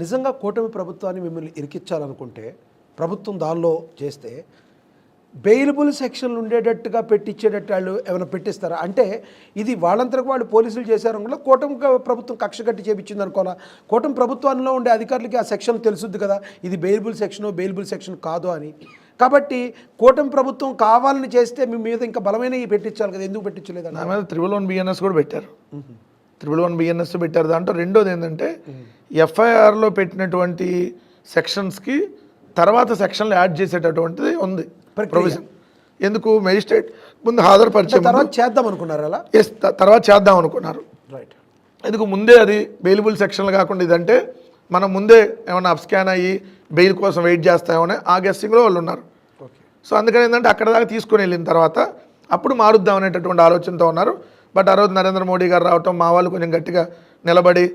నిజంగా కూటమి ప్రభుత్వాన్ని మిమ్మల్ని ఇరికించాలనుకుంటే ప్రభుత్వం దానిలో చేస్తే బెయిలబుల్ సెక్షన్లు ఉండేటట్టుగా పెట్టించేటట్టు వాళ్ళు ఏమైనా పెట్టిస్తారా? అంటే ఇది వాళ్ళంతరకు వాళ్ళు పోలీసులు చేశారనుకున్నా కూటమి ప్రభుత్వం కక్ష కట్టి చేపించింది అనుకోవాలా? కూటమి ప్రభుత్వంలో ఉండే అధికారులకి ఆ సెక్షన్ తెలుసుద్ది కదా, ఇది బెయిలబుల్ సెక్షన్ కాదు అని. కాబట్టి కూటమి ప్రభుత్వం కావాలని చేస్తే మీ మీద ఇంకా బలమైనవి పెట్టించాలి కదా, ఎందుకు పెట్టించలేదు? నా మీద 111 BNS కూడా పెట్టారు. 111 BNS పెట్టారు. దాంట్లో రెండోది ఏంటంటే ఎఫ్ఐఆర్లో పెట్టినటువంటి సెక్షన్స్కి తర్వాత సెక్షన్లు యాడ్ చేసేటటువంటిది ఉంది ప్రొవిజన్. ఎందుకు మెజిస్ట్రేట్ ముందు హాజరుపరిచే తర్వాత చేద్దాం అనుకున్నారు అలా? ఎస్, తర్వాత చేద్దాం అనుకున్నారు. రైట్. ఎందుకు ముందే అది బెయిలబుల్ సెక్షన్లు కాకుండా ఇదంటే మనం ముందే ఏమైనా అప్స్కాన్ అయ్యి బెయిల్ కోసం వెయిట్ చేస్తామని ఆ గెస్సింగ్లో వాళ్ళు ఉన్నారు. సో అందుకని ఏంటంటే అక్కడ దాకా తీసుకుని వెళ్ళిన తర్వాత అప్పుడు మారుద్దాం అనేటటువంటి ఆలోచనతో ఉన్నారు. బట్ ఆ రోజు నరేంద్ర మోడీ గారు రావటం, మా వాళ్ళు కొంచెం గట్టిగా నిలబడి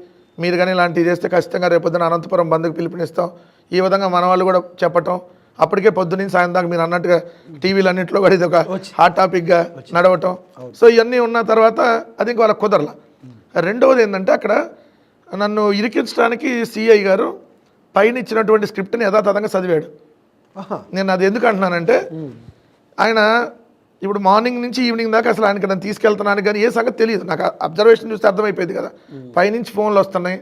మీరు కానీ ఇలాంటివి చేస్తే ఖచ్చితంగా రేపొద్దున అనంతపురం బంద్కు పిలుపునిస్తాం, ఈ విధంగా మన వాళ్ళు కూడా చెప్పటం, అప్పటికే పొద్దున్న సాయం దాకా మీరు అన్నట్టుగా టీవీలు అన్నింటిలో కూడా ఇది ఒక హాట్ టాపిక్గా నడవటం. సో ఇవన్నీ ఉన్న తర్వాత అది ఇంక వాళ్ళకి కుదరలా. రెండవది ఏంటంటే అక్కడ నన్ను ఇరికించడానికి సిఐ గారు పైన ఇచ్చినటువంటి స్క్రిప్ట్ని యథాతథంగా చదివాడు. నేను అది ఎందుకు అంటున్నానంటే ఆయన ఇప్పుడు మార్నింగ్ నుంచి ఈవినింగ్ దాకా అసలు ఆయనకి నన్ను తీసుకెళ్తున్నాను కానీ ఏ సంగతి తెలియదు నాకు. అబ్జర్వేషన్ చూస్తే అర్థమైపోయింది కదా, పైనుంచి ఫోన్లు వస్తున్నాయి,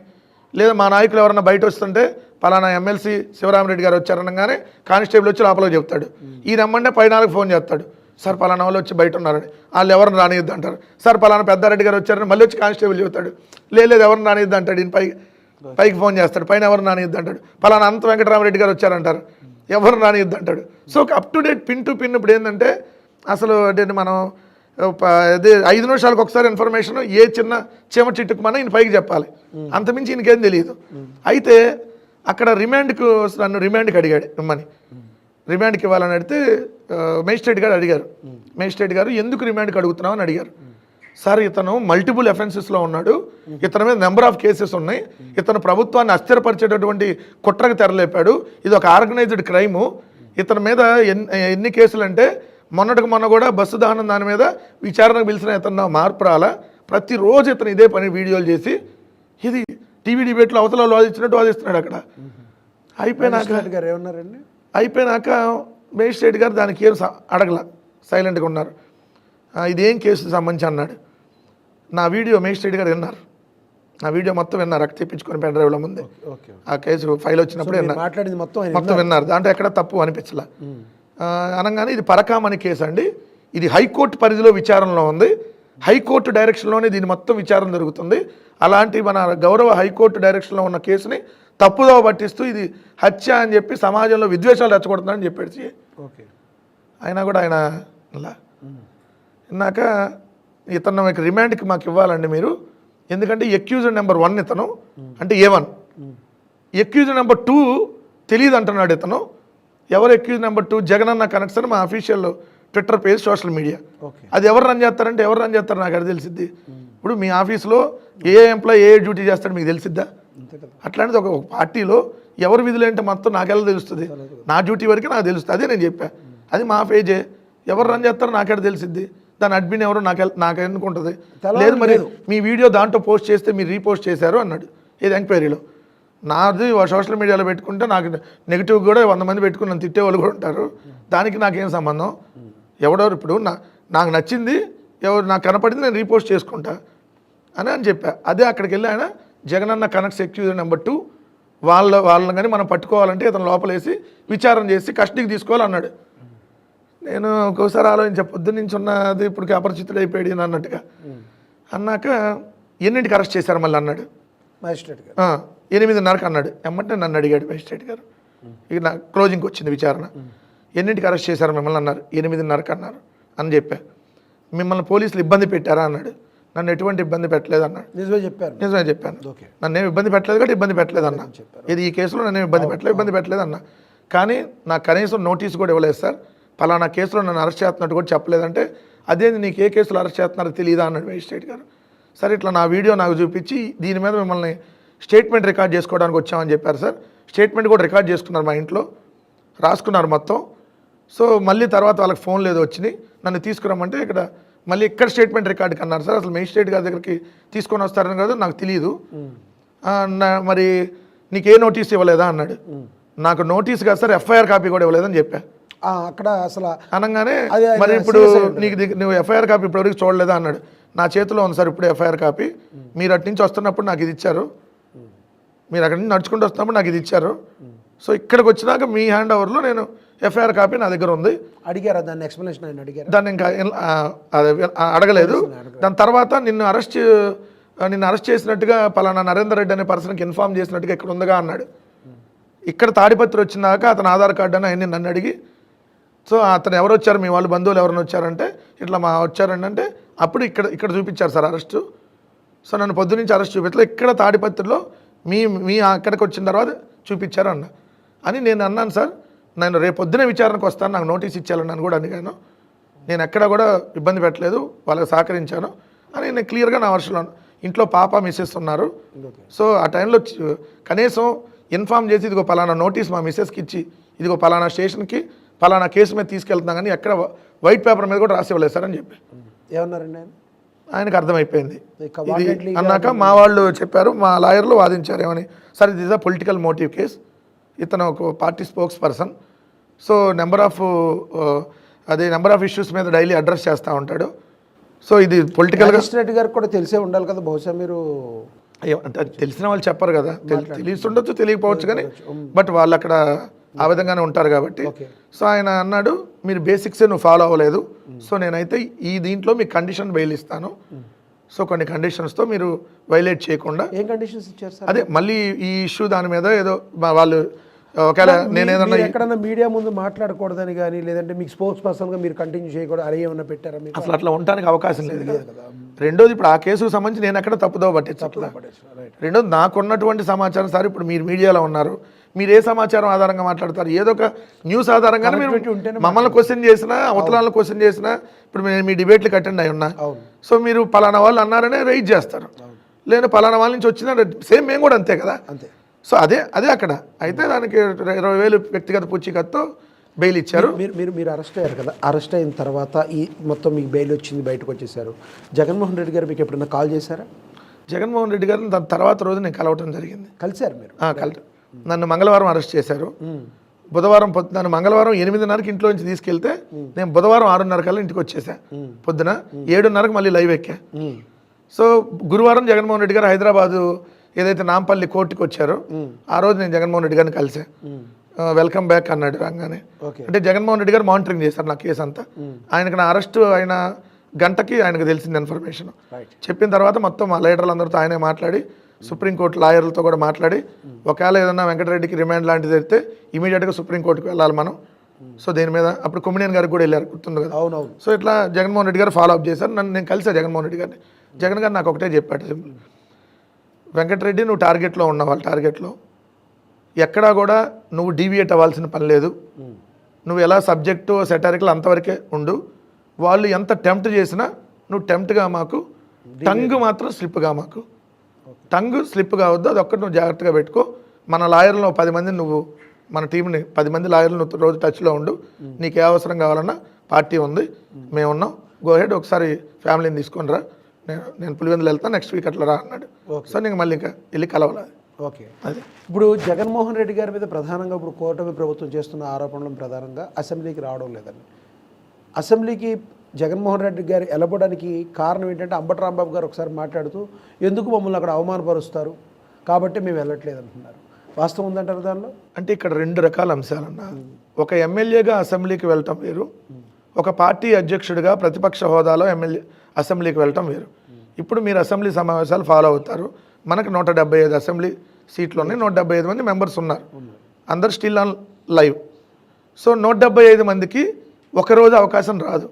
లేదా మా నాయకులు ఎవరన్నా బయట వస్తుంటే పలానా ఎమ్మెల్సీ శివరామరెడ్డి గారు వచ్చారనగానే కానిస్టేబుల్ వచ్చి లోపల చెప్తాడు, ఈ రమ్మంటే పైనాలకు ఫోన్ చేస్తాడు, సార్ పలానా వాళ్ళు వచ్చి బయట ఉన్నారని, వాళ్ళు ఎవరిని రానియద్దు అంటారు. సార్ పలానా పెద్దారెడ్డి గారు వచ్చారని మళ్ళీ వచ్చి కానిస్టేబుల్ చెబుతాడు, లేదు ఎవరిని రానియద్దు అంటాడు, ఈయన పైకి ఫోన్ చేస్తాడు, పైన ఎవరిని రానియద్దు అంటాడు, పలానా అనంత వెంకటరామరెడ్డి గారు వచ్చారంటారు, ఎవరిని రానియద్దు అంటాడు. So up to date pin to pin ఇప్పుడు ఏంటంటే అసలు అంటే మనం అదే 5 నిమిషాలకు ఒకసారి ఇన్ఫర్మేషన్ ఏ చిన్న చీమ చిట్టుకు మనం ఈయన పైకి చెప్పాలి, అంతమించి ఈయనకేం తెలియదు. అయితే అక్కడ నన్ను రిమాండ్కి అడిగాడు ఇమ్మని, రిమాండ్కి ఇవ్వాలని అడిగితే మేజిస్ట్రేట్ గారు అడిగారు, మేజిస్ట్రేట్ గారు ఎందుకు రిమాండ్కి అడుగుతున్నావు అని అడిగారు. సార్ ఇతను మల్టిపుల్ అఫెన్సెస్లో ఉన్నాడు, ఇతని మీద నెంబర్ ఆఫ్ కేసెస్ ఉన్నాయి, ఇతను ప్రభుత్వాన్ని అస్థిరపరిచేటటువంటి కుట్రకు తెరలేపాడు, ఇది ఒక ఆర్గనైజ్డ్ క్రైము, ఇతని మీద ఎన్ని కేసులు అంటే మొన్నటికి మొన్న కూడా బస్సు దహనం దాని మీద విచారణకు పిలిచిన ఇతను మార్పు రాలా, ప్రతిరోజు ఇతను ఇదే పని వీడియోలు చేసి ఇది టీవీ డిబేట్లో అవతల వాదించినట్టు వాదిస్తున్నాడు. అక్కడ అయిపోయినాక మేజిస్ట్రేట్ గారు దానికి ఏం అడగల, సైలెంట్గా ఉన్నారు. ఇదేం కేసు సంబంధించి అన్నాడు. నా వీడియో మేజిస్ట్రేట్ గారు విన్నారు, నా వీడియో మొత్తం విన్నారు, అక్కడ తెప్పించుకొని పెన్ డ్రైవ్లో ముందే ఆ కేసు ఫైల్ వచ్చినప్పుడు మాట్లాడింది మొత్తం విన్నారు, దాంట్లో ఎక్కడ తప్పు అనిపించలా. అనగానే ఇది పరకామణి కేసు అండి, ఇది హైకోర్టు పరిధిలో విచారణలో ఉంది, హైకోర్టు డైరెక్షన్లోనే దీని మొత్తం విచారణ జరుగుతుంది, అలాంటి మన గౌరవ హైకోర్టు డైరెక్షన్లో ఉన్న కేసుని తప్పుదోవ పట్టిస్తూ ఇది హత్య అని చెప్పి సమాజంలో విద్వేషాలు రెచ్చగొడుతున్నారని చెప్పాడు. అయినా కూడా ఆయన ఇలా విన్నాక ఇతను మీకు రిమాండ్కి మాకు ఇవ్వాలండి మీరు, ఎందుకంటే ఎక్యూజ్డ్ నెంబర్ 1 ఇతను అంటే A1, ఎక్యూజ్డ్ నెంబర్ 2 తెలియదు అంటున్నాడు ఇతను. ఎవరు ఎక్యూజ్ నెంబర్ 2? జగనన్న కనెక్ట్స్ అని మా official Twitter page, social media. అది ఎవరు రన్ చేస్తారంటే ఎవరు రన్ చేస్తారు నాకు అది తెలిసిద్ది. ఇప్పుడు మీ ఆఫీస్లో ఏ ఎంప్లాయీ ఏ డ్యూటీ చేస్తాడు మీకు తెలిసిద్దా? అట్లాంటిది ఒక పార్టీలో ఎవరు విధులు ఏంటో మొత్తం నాకెలా తెలుస్తుంది? నా డ్యూటీ వరకు నాకు తెలుస్తుంది, అదే నేను చెప్పా. అది మా పేజే, ఎవరు రన్ చేస్తారో నాకెలా తెలిసిద్ది, దాని అడ్మిన్ ఎవరో నాకు ఎందుకుంటుంది. లేదు మరి మీ వీడియో దాంట్లో పోస్ట్ చేస్తే మీరు రీపోస్ట్ చేశారు అన్నాడు ఏది ఎంక్వైరీలో. నాది సోషల్ మీడియాలో పెట్టుకుంటే నాకు నెగిటివ్ కూడా 100 మంది పెట్టుకుని నన్ను తిట్టేవాళ్ళు కూడా ఉంటారు, దానికి నాకేం సంబంధం? ఎవడెవరు ఇప్పుడు నాకు నచ్చింది ఎవరు నాకు కనపడింది నేను రీపోస్ట్ చేసుకుంటా అని చెప్పా. అదే అక్కడికి వెళ్ళి ఆయన జగనన్న కనెక్ట్స్ ఎక్యూజ్ నెంబర్ 2 వాళ్ళని కానీ మనం పట్టుకోవాలంటే ఇతను లోపలేసి విచారణ చేసి కస్టడీకి తీసుకోవాలన్నాడు. నేను ఒక్కోసారి ఆలోచించా, పొద్దున్న నుంచి ఉన్నది ఇప్పటికి అపరిచితుడు అయిపోయాడు అన్నట్టుగా. అన్నాక ఎన్నింటికి అరెస్ట్ చేశారు మళ్ళీ అన్నాడు మేజిస్ట్రేట్ గారు. 8:30కి అన్నాడు. ఎమ్మంటే నన్ను అడిగాడు మేజిస్ట్రేట్ గారు, ఇక నా క్లోజింగ్కి వచ్చింది విచారణ, ఎన్నింటికి అరెస్ట్ చేశారు మిమ్మల్ని అన్నారు. 8:30కి అన్నారు అని చెప్పా. మిమ్మల్ని పోలీసులు ఇబ్బంది పెట్టారా అన్నాడు. నన్ను ఎటువంటి ఇబ్బంది పెట్టలేదు అన్నాడు. నిజమే చెప్పాను, నన్ను ఇబ్బంది పెట్టలేదు కాబట్టి ఇబ్బంది పెట్టలేదు అన్నా. ఇది ఈ కేసులో నన్ను ఇబ్బంది పెట్టలేదు అన్నా. కానీ నాకు కనీసం నోటీస్ కూడా ఇవ్వలేదు సార్, పలానా కేసులో నన్ను అరెస్ట్ చేస్తున్నట్టు కూడా చెప్పలేదంటే అదేంది నీకు ఏ కేసులో అరెస్ట్ చేస్తున్నారో తెలియదా అన్నాడు మేజిస్ట్రేట్ గారు. సరే ఇట్లా నా వీడియో నాకు చూపించి దీని మీద మిమ్మల్ని స్టేట్మెంట్ రికార్డ్ చేసుకోవడానికి వచ్చామని చెప్పారు సార్. స్టేట్మెంట్ కూడా రికార్డ్ చేసుకున్నారు, మా ఇంట్లో రాసుకున్నారు మొత్తం. సో మళ్ళీ తర్వాత వాళ్ళకి ఫోన్ లేదో వచ్చినాయి, నన్ను తీసుకురమ్మంటే మళ్ళీ ఇక్కడ స్టేట్మెంట్ రికార్డ్కి అన్నారు సార్. అసలు మేజిస్ట్రేట్ గారి దగ్గరికి తీసుకొని వస్తారని కదా నాకు తెలియదు. మరి నీకు ఏ నోటీస్ ఇవ్వలేదా అన్నాడు. నాకు నోటీస్ కాదు సార్, ఎఫ్ఐఆర్ కాపీ కూడా ఇవ్వలేదని చెప్పా. అక్కడ అసలు అనగానే అది మరి ఇప్పుడు serious అయ్యి నీకు నువ్వు ఎఫ్ఐఆర్ కాపీ ఇప్పటివరకు చూడలేదా అన్నాడు. నా చేతిలో ఉంది సార్ ఇప్పుడు ఎఫ్ఐఆర్ కాపీ, మీరు అటు నుంచి వస్తున్నప్పుడు నాకు ఇది ఇచ్చారు, మీరు అక్కడి నుంచి నడుచుకుంటూ వస్తున్నప్పుడు నాకు ఇది ఇచ్చారు, సో ఇక్కడికి వచ్చినాక మీ హ్యాండ్ ఓవర్లో నేను ఎఫ్ఐఆర్ కాపీ నా దగ్గర ఉంది. అడిగారా దాన్ని, ఎక్స్ప్లెనేషన్ ఆయన అడిగారు? దాన్ని ఇంకా అడగలేదు. దాని తర్వాత నిన్ను అరెస్ట్ చేసినట్టుగా పలానా నరేందర్ రెడ్డి అనే పర్సన్కి ఇన్ఫార్మ్ చేసినట్టుగా ఇక్కడ ఉందిగా అన్నాడు. ఇక్కడ తాడిపత్రి వచ్చినాక అతను ఆధార్ కార్డు అని ఆయన్ని నన్ను అడిగి, సో అతను ఎవరు వచ్చారు, మీ వాళ్ళు బంధువులు ఎవరైనా వచ్చారంటే ఇట్లా మా వచ్చారండి అంటే అప్పుడు ఇక్కడ చూపించారు సార్ అరెస్టు. సో నన్ను పొద్దునుంచి అరెస్ట్ చూపించలే, ఇక్కడ తాడిపత్రిలో మీ అక్కడికి వచ్చిన తర్వాత చూపించారు అన్న అని నేను అన్నాను. సార్ నేను రేపు పొద్దునే విచారణకు వస్తాను, నాకు నోటీస్ ఇచ్చేయాలని కూడా అడిగాను. నేను ఎక్కడ కూడా ఇబ్బంది పెట్టలేదు, వాళ్ళకి సహకరించాను అని నేను క్లియర్గా నా వర్షంలో. ఇంట్లో పాప మిస్సెస్ ఉన్నారు. సో ఆ టైంలో కనీసం ఇన్ఫామ్ చేసి ఇదిగో పలానా నోటీస్ మా మిస్సెస్కి ఇచ్చి ఇదిగో పలానా స్టేషన్కి పలానా కేసు మీద తీసుకెళ్తున్నాం కానీ ఎక్కడ వైట్ పేపర్ మీద కూడా రాసి ఇవ్వలేదు సార్ అని చెప్పి. ఏమన్నారండి ఆయన? ఆయనకు అర్థమైపోయింది. ఇది అన్నాక మా వాళ్ళు చెప్పారు, మా లాయర్లు వాదించారు ఏమని, సార్ ఇది is a political motive case, ఇతను ఒక party spokesperson, so number of issues మీద డైలీ అడ్రస్ చేస్తూ ఉంటాడు, సో ఇది పొలిటికల్గా. మ్యాజిస్ట్రేట్ గారికి కూడా తెలిసే ఉండాలి కదా బహుశా, మీరు అంటే అది తెలిసిన వాళ్ళు చెప్పరు కదా, తెలిసి ఉండొచ్చు తెలియకపోవచ్చు కానీ బట్ వాళ్ళు అక్కడ ఆ విధంగానే ఉంటారు కాబట్టి. సో ఆయన అన్నాడు మీరు బేసిక్సే నువ్వు ఫాలో అవ్వలేదు, సో నేనైతే ఈ దీంట్లో మీకు కండిషన్ బెయిల్ ఇస్తాను, సో కొన్ని కండిషన్స్తో మీరు వైలేట్ చేయకుండా. ఏం కండిషన్స్ ఇచ్చారు సార్? అదే మళ్ళీ ఈ ఇష్యూ దాని మీద ఏదో వాళ్ళు ఒకవేళ నేను ఏదన్నా ఎక్కడన్నా మీడియా ముందు మాట్లాడకూడదని కానీ లేదంటే మీకు స్పోక్స్ పర్సన్గా మీరు కంటిన్యూ చేయకూడదు అరే ఏమన్నా పెట్టారా మీకు? అసలు అట్లా ఉండడానికి అవకాశం లేదు కదా. రెండోది ఇప్పుడు ఆ కేసుకు సంబంధించి నేను ఎక్కడ తప్పుదో పట్టించట్లా. రెండోది నాకున్నటువంటి సమాచారం సార్, ఇప్పుడు మీరు మీడియాలో ఉన్నారు, మీరు ఏ సమాచారం ఆధారంగా మాట్లాడతారు? ఏదో ఒక న్యూస్ ఆధారంగానే మీరు మమ్మల్ని క్వశ్చన్ చేసినా అవతలాలను క్వశ్చన్ చేసినా, ఇప్పుడు నేను మీ డిబేట్లకు అటెండ్ అయి ఉన్నా, సో మీరు పలానా వాళ్ళు అన్నారనే రైజ్ చేస్తారు, లేదా పలానా వాళ్ళ నుంచి వచ్చిన సేమ్ మేము కూడా అంతే కదా. అంతే. సో అదే అక్కడ అయితే దానికి 20,000 వ్యక్తిగత పూచీకత్తో బెయిల్ ఇచ్చారు. మీరు అరెస్ట్ అయ్యారు కదా, అరెస్ట్ అయిన తర్వాత ఈ మొత్తం మీకు బెయిల్ వచ్చింది, బయటకు వచ్చేసారు. జగన్మోహన్ రెడ్డి గారు మీకు ఎప్పుడైనా కాల్ చేశారా? జగన్మోహన్ రెడ్డి గారిని దాని తర్వాత రోజు నేను కలవటం జరిగింది. కలిశారు మీరు? నన్ను మంగళవారం అరెస్ట్ చేశారు. బుధవారం నన్ను మంగళవారం 8:30కి ఇంట్లో నుంచి తీసుకెళ్తే నేను బుధవారం 6:30 కల్లా ఇంటికి వచ్చేసా. పొద్దున 7:30కి మళ్ళీ లైవ్ ఎక్కా. సో గురువారం జగన్మోహన్ రెడ్డి గారు హైదరాబాదు ఏదైతే నాంపల్లి కోర్టుకి వచ్చారో ఆ రోజు నేను జగన్మోహన్ రెడ్డి గారిని కలిసా. వెల్కమ్ బ్యాక్ అన్నాడు రాగానే. అంటే జగన్మోహన్ రెడ్డి గారు మానిటరింగ్ చేశారు నా కేసు అంతా. ఆయనకు నా అరెస్ట్ అయిన గంటకి ఆయనకు తెలిసింది ఇన్ఫర్మేషన్. చెప్పిన తర్వాత మొత్తం మా లీడర్లందరితో ఆయనే మాట్లాడి సుప్రీంకోర్టు లాయర్లతో కూడా మాట్లాడి ఒకవేళ ఏదన్నా వెంకటరెడ్డికి రిమాండ్ లాంటిది అయితే ఇమీడియట్గా సుప్రీంకోర్టుకి వెళ్ళాలి మనం. సో దీని మీద అప్పుడు కొమ్మినేని గారికి కూడా వెళ్ళారు, గుర్తుంది కదా. అవునవును. సో ఇట్లా జగన్మోహన్ రెడ్డి గారు ఫాలో అప్ చేశారు. నేను కలిసా జగన్మోహన్ రెడ్డి గారిని. జగన్ గారు నాకు ఒకటే చెప్పాడు, సింపుల్, వెంకటరెడ్డి నువ్వు టార్గెట్లో ఉన్నావు, వాళ్ళ టార్గెట్లో ఎక్కడా కూడా నువ్వు డీవియేట్ అవ్వాల్సిన పని లేదు, నువ్వు ఎలా సబ్జెక్టు సెటారికల్ అంతవరకే ఉండు, వాళ్ళు ఎంత టెంప్ట్ చేసినా నువ్వు టెంప్ట్గా మాకు, టంగ్ మాత్రం స్లిప్గా మాకు, టంగ్ స్లిప్ కావద్దు, అది ఒక్కటి నువ్వు జాగ్రత్తగా పెట్టుకో. మన లాయర్లను 10 మందిని నువ్వు, మన టీంని 10 మంది లాయర్లు నువ్వు రోజు టచ్లో ఉండు, నీకు ఏ అవసరం కావాలన్నా పార్టీ ఉంది, మేము ఉన్నాం, గో హెడ్, ఒకసారి ఫ్యామిలీని తీసుకొని రా, నేను పులివెందులు వెళ్తాను, నెక్స్ట్ వీక్ అట్లా రా అన్నాడు. సో నేను మళ్ళీ ఇంకా వెళ్ళి కలవాలి. ఓకే. అదే ఇప్పుడు జగన్మోహన్ రెడ్డి గారి మీద ప్రధానంగా ఇప్పుడు కూటమి ప్రభుత్వం చేస్తున్న ఆరోపణలు ప్రధానంగా అసెంబ్లీకి రావడం లేదండి. అసెంబ్లీకి జగన్మోహన్ రెడ్డి గారు వెళ్ళబడడానికి కారణం ఏంటంటే అంబటి రాంబాబు గారు ఒకసారి మాట్లాడుతూ ఎందుకు మమ్మల్ని అక్కడ అవమానపరుస్తారు కాబట్టి మేము వెళ్ళట్లేదు అంటున్నారు. వాస్తవం ఉందంటారు దానిలో? అంటే ఇక్కడ 2 రకాల అంశాలన్న. ఒక ఎమ్మెల్యేగా అసెంబ్లీకి వెళ్ళటం వేరు, ఒక పార్టీ అధ్యక్షుడిగా ప్రతిపక్ష హోదాలో అసెంబ్లీకి వెళ్ళటం వేరు. ఇప్పుడు మీరు అసెంబ్లీ సమావేశాలు ఫాలో అవుతారు. మనకు 175 అసెంబ్లీ సీట్లు ఉన్నాయి, 175 మంది మెంబర్స్ ఉన్నారు, అందరు స్టిల్ ఆన్ లైవ్. సో 175 మందికి ఒకరోజు అవకాశం రాదు,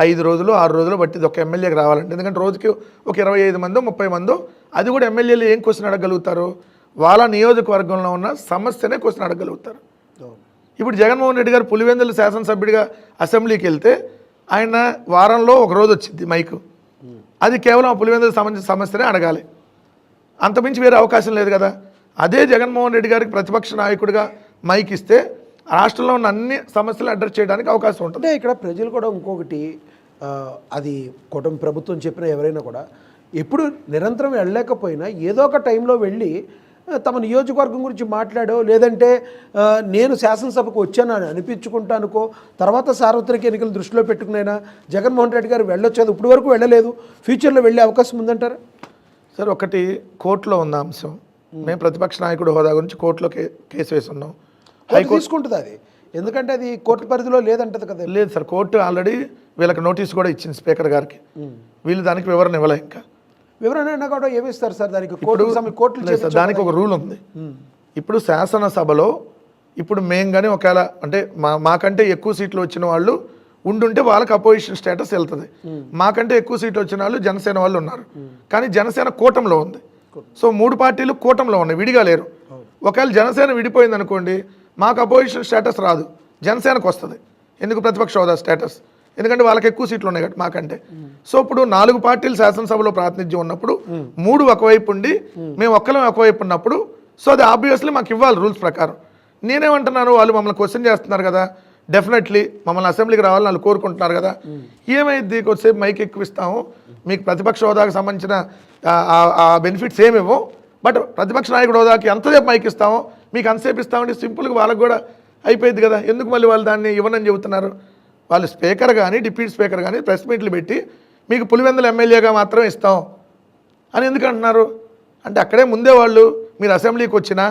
5 రోజులు 6 రోజులు బట్టి ఒక ఎమ్మెల్యేకి రావాలంటే. ఎందుకంటే రోజుకి ఒక 25 మందో 30 మందో, అది కూడా ఎమ్మెల్యేలు ఏం క్వశ్చన్ అడగలుగుతారు, వాళ్ళ నియోజకవర్గంలో ఉన్న సమస్యనే క్వశ్చన్ అడగలుగుతారు. ఇప్పుడు జగన్మోహన్ రెడ్డి గారు పులివెందుల శాసనసభ్యుడిగా అసెంబ్లీకి వెళ్తే ఆయన వారంలో ఒక రోజు వచ్చింది మైకు, అది కేవలం పులివెందులకు సంబంధించిన సమస్యనే అడగాలి, అంతమించి వేరే అవకాశం లేదు కదా. అదే జగన్మోహన్ రెడ్డి గారికి ప్రతిపక్ష నాయకుడిగా మైక్ ఇస్తే రాష్ట్రంలో ఉన్న అన్ని సమస్యలు అడ్రస్ చేయడానికి అవకాశం ఉంటుంది. అంటే ఇక్కడ ప్రజలు కూడా ఇంకొకటి, అది కూటమి ప్రభుత్వం చెప్పిన ఎవరైనా కూడా ఎప్పుడు నిరంతరం వెళ్ళలేకపోయినా ఏదో ఒక టైంలో వెళ్ళి తమ నియోజకవర్గం గురించి మాట్లాడో లేదంటే నేను శాసనసభకు వచ్చాను అని అనిపించుకుంటానుకో తర్వాత సార్వత్రిక ఎన్నికలు దృష్టిలో పెట్టుకునైనా జగన్మోహన్ రెడ్డి గారు వెళ్ళొచ్చేది ఇప్పటి వరకు వెళ్ళలేదు, ఫ్యూచర్లో వెళ్ళే అవకాశం ఉందంటారా? సార్ ఒకటి కోర్టులో ఉన్న అంశం, మేము ప్రతిపక్ష నాయకుడు హోదా గురించి కోర్టులో కేసు వేసి ఉన్నాం. హైకోర్టు తీసుకుంటుంది అది, ఎందుకంటే అది కోర్టు పరిధిలో లేదంటది కదా. లేదు సార్, కోర్టు ఆల్రెడీ వీళ్ళకి నోటీస్ కూడా ఇచ్చింది స్పీకర్ గారికి, వీళ్ళు దానికి వివరణ ఇవ్వలే. ఇంకా వివరణ కూడా ఏమిస్తారు సార్ దానికి? కోర్టు లేదు సార్, దానికి ఒక రూల్ ఉంది. ఇప్పుడు శాసనసభలో ఇప్పుడు మేము కానీ ఒకవేళ అంటే మాకంటే ఎక్కువ సీట్లు వచ్చిన వాళ్ళు ఉండుంటే వాళ్ళకి అపోజిషన్ స్టేటస్ వెళ్తుంది. మాకంటే ఎక్కువ సీట్లు వచ్చిన వాళ్ళు జనసేన వాళ్ళు ఉన్నారు, కానీ జనసేన కూటమిలో ఉంది. సో 3 పార్టీలు కూటమిలో ఉన్నాయి, విడిగా లేరు. ఒకవేళ జనసేన విడిపోయింది అనుకోండి, మాకు అపోజిషన్ స్టేటస్ రాదు, జనసేనకు వస్తుంది. ఎందుకు? ప్రతిపక్ష హోదా స్టేటస్, ఎందుకంటే వాళ్ళకి ఎక్కువ సీట్లు ఉన్నాయి కాబట్టి మాకంటే. సో ఇప్పుడు 4 పార్టీలు శాసనసభలో ప్రాతినిధ్యం ఉన్నప్పుడు 3 ఒకవైపు ఉండి మేము ఒక్కరం ఒకవైపు ఉన్నప్పుడు సో అది ఆబ్వియస్లీ మాకు ఇవ్వాలి రూల్స్ ప్రకారం. నేనేమంటున్నాను, వాళ్ళు మమ్మల్ని క్వశ్చన్ చేస్తున్నారు కదా, డెఫినెట్లీ మమ్మల్ని అసెంబ్లీకి రావాలని వాళ్ళు కోరుకుంటున్నారు కదా, ఏమైంది కొద్దిసేపు మైక్ ఎక్కువిస్తాము, మీకు ప్రతిపక్ష హోదాకు సంబంధించిన ఆ బెనిఫిట్స్ ఏమేమో, బట్ ప్రతిపక్ష నాయకుడు హోదాకి ఎంతసేపు మైక్ ఇస్తామో మీకు అంతసేపు ఇస్తామంటే సింపుల్గా వాళ్ళకి కూడా అయిపోయింది కదా. ఎందుకు మళ్ళీ వాళ్ళు దాన్ని ఇవ్వనని చెబుతున్నారు? వాళ్ళు స్పీకర్ కానీ డిప్యూటీ స్పీకర్ కానీ ప్రెస్ మీట్లు పెట్టి మీకు పులివెందుల ఎమ్మెల్యేగా మాత్రమే ఇస్తాం అని ఎందుకు అంటున్నారు? అంటే అక్కడే ముందే వాళ్ళు మీరు అసెంబ్లీకి వచ్చినా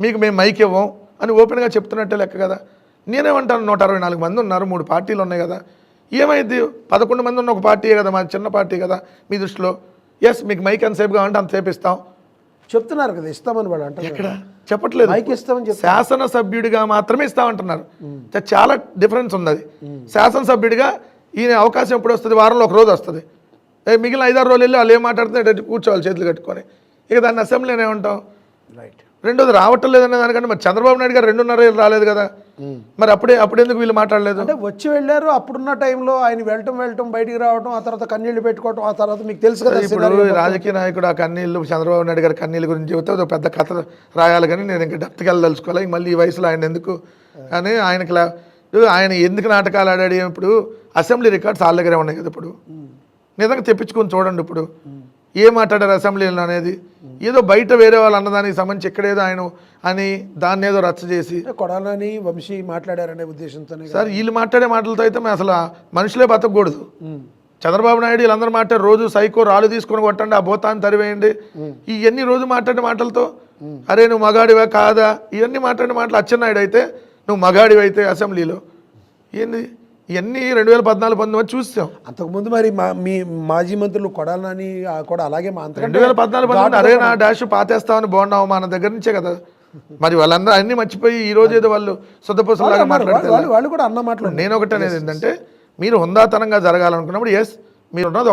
మీకు మేము మైక్ ఇవ్వం అని ఓపెన్గా చెప్తున్నట్టే లెక్క కదా. నేనేమంటాను, 164 మంది ఉన్నారు, 3 పార్టీలు ఉన్నాయి కదా, ఏమైంది? 11 మంది ఉన్న ఒక పార్టీయే కదా, మాది చిన్న పార్టీ కదా మీ దృష్టిలో. ఎస్, మీకు మైక్ ఎంతసేపు కావాలంటే అంతసేపు ఇస్తాం చెప్తున్నారు కదా, ఇస్తామని వాళ్ళు అంటే ఎక్కడ చెప్పట్లేదు. మైక్ ఇస్తామని చెప్పి శాసనసభ్యుడిగా మాత్రమే ఇస్తామంటున్నారు. చాలా డిఫరెన్స్ ఉంది. అది శాసనసభ్యుడిగా ఈయన అవకాశం ఎప్పుడు వస్తుంది? వారంలో ఒక రోజు వస్తుంది. మిగిలిన 5-6 రోజులు వెళ్ళి వాళ్ళు ఏం మాట్లాడుతున్నారు కూర్చోవాలి చేతులు కట్టుకొని. ఇక దాన్ని అసెంబ్లీనే ఉంటాం. రైట్. రెండోది రావటం లేదనే దానికంటే మరి చంద్రబాబు నాయుడు గారు 2.5 ఏళ్ళు రాలేదు కదా, మరి అప్పుడెందుకు వీళ్ళు మాట్లాడలేదు? అంటే వచ్చి వెళ్ళారు, అప్పుడున్న టైంలో ఆయన వెళ్ళటం బయటికి రావటం, ఆ తర్వాత కన్నీళ్లు పెట్టుకోవటం, ఆ తర్వాత మీకు తెలుసు కదా. ఇప్పుడు రాజకీయ నాయకుడు ఆ కన్నీళ్ళు, చంద్రబాబు నాయుడు గారి కన్నీళ్ళ గురించి చెబితే ఒక పెద్ద కథ రాయాలి, కానీ నేను ఇంకా డెప్త్కి వెళ్ళదలుచుకోవాలి. మళ్ళీ ఈ వయసులో ఆయన ఎందుకు అని ఆయన ఎందుకు నాటకాలు ఆడాడు? ఇప్పుడు అసెంబ్లీ రికార్డ్స్ వాళ్ళ దగ్గరే ఉన్నాయి కదా. ఇప్పుడు నిజంగా తెప్పించుకొని చూడండి, ఇప్పుడు ఏం మాట్లాడారు అసెంబ్లీలో అనేది. ఏదో బయట వేరే వాళ్ళు అన్నదానికి సంబంధించి ఎక్కడేదో ఆయన అని దాన్ని ఏదో రచ్చ చేసి కొడాలని వంశీ మాట్లాడారనే ఉద్దేశంతోనే సార్ వీళ్ళు మాట్లాడే మాటలతో అయితే మేము అసలు మనుషులే బతకూడదు. చంద్రబాబు నాయుడు వీళ్ళందరూ మాట్లాడే రోజు సైకో రాళ్ళు తీసుకొని కొట్టండి, ఆ భూతాన్ని తరివేయండి, ఇవన్నీ రోజు మాట్లాడే మాటలతో అరే నువ్వు మగాడివా కాదా ఇవన్నీ మాట్లాడే మాటలు. అచ్చెన్నాయుడు అయితే నువ్వు మగాడివి అయితే అసెంబ్లీలో ఏంది ఇవన్నీ 2014-19 చూసాం. అంతకుముందు మరి మీ మాజీ మంత్రులు కొడాలని కూడా అలాగే 2014 అరే నా డాష్ పాతేస్తామని బాగున్నావు మన దగ్గర నుంచే కదా. మరి వాళ్ళందరూ అన్ని మర్చిపోయి ఈ రోజు ఏదో వాళ్ళు సొంతపోసలాగా మాట్లాడతారు. వాళ్ళు కూడా అన్న మాటలు. నేను ఒకటి అనేది ఏంటంటే మీరు హుందాతనంగా జరగాలనుకున్నప్పుడు ఎస్ మీరు ఉన్నది